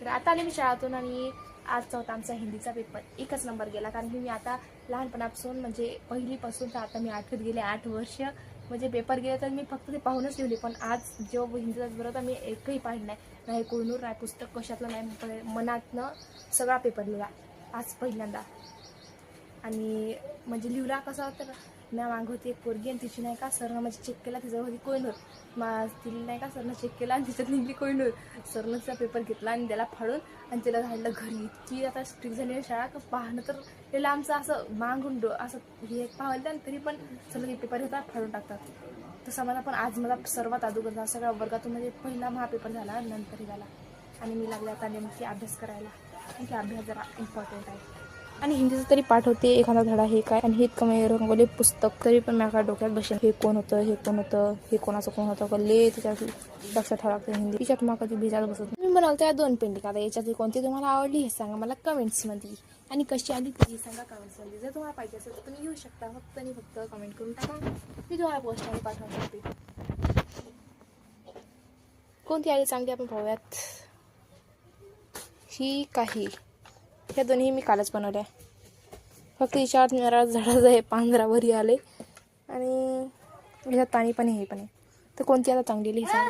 बघा आता आले मी शाळेतून आणि आजचा होता आमचा हिंदीचा पेपर. एकच नंबर गेला, कारण की मी आता लहानपणापासून म्हणजे पहिलीपासून तर आता मी 8वीत गेले. 8 वर्ष म्हणजे पेपर गेले तर मी फक्त ते पाहूनच लिहिले. पण आज जेव्हा हिंदीचा पेपर होता मी एकही पाहिलं नाही कोहिनूर नाही पुस्तक कशातलं नाही, मनातनं सगळा पेपर लिहिला आज पहिल्यांदा. आणि म्हणजे लिहिला कसा तर मी मागं होती एक पोरगी आणि तिची नाही का सरनं म्हणजे चेक केला, तिचं होती कोहिनूर. तिला नाही का सरनं चेक केला आणि तिच्यात निघली कोहिनूर. सरनं तिचा पेपर घेतला आणि त्याला फाडून आणि तिला धाडलं घरी. ती आता स्ट्रिक्ट झाली आहे शाळा का पाहणं तर त्याला आमचं असं मागून असं हे पाहिलं आणि तरी पण सगळं पेपर घेतात फाडून टाकतात. तसं मला पण आज मला सर्वात अगोदर झाला सगळ्या वर्गातून म्हणजे पहिला हा पेपर झाला नंतर झाला. आणि मी लागले आता नेमकी अभ्यास करायला, की अभ्यास जरा इम्पॉर्टंट आहे. आणि हिंदीचं तरी पाठ होते एखादा धडा हे काय, आणि हे कमी रंगवले पुस्तक तरी पण माझ्या डोक्यात बसेल हे कोण होतं हे कोणाचं कोण होतं कल्ले त्याच्यात लक्षात ठेवा लागतं. हिंदी तिच्यात मग कधी भेजायला बसत. मी बनवतो त्या 2 पेंटिंग. आता याच्यातली कोणती तुम्हाला आवडली हे सांगा मला कमेंट्समध्ये, आणि कशी आली ती सांगा कमेंट्समध्ये. जर तुम्हाला पाहिजे असेल तर तुम्ही घेऊ शकता, फक्त कमेंट करून टाका, मी तुम्हाला पोस्टमध्ये पाठवून शकते. कोणती आली चांगली आपण पाहूयात. ही काही ह्या दोन्ही मी कालच बनवल्या. फक्त हिच्यात मेरा झाडाचं हे 15 वरी आले आणि ह्याच्यात पाणी पण हे पण आहे. तर कोणती आता चांगली लिहिसा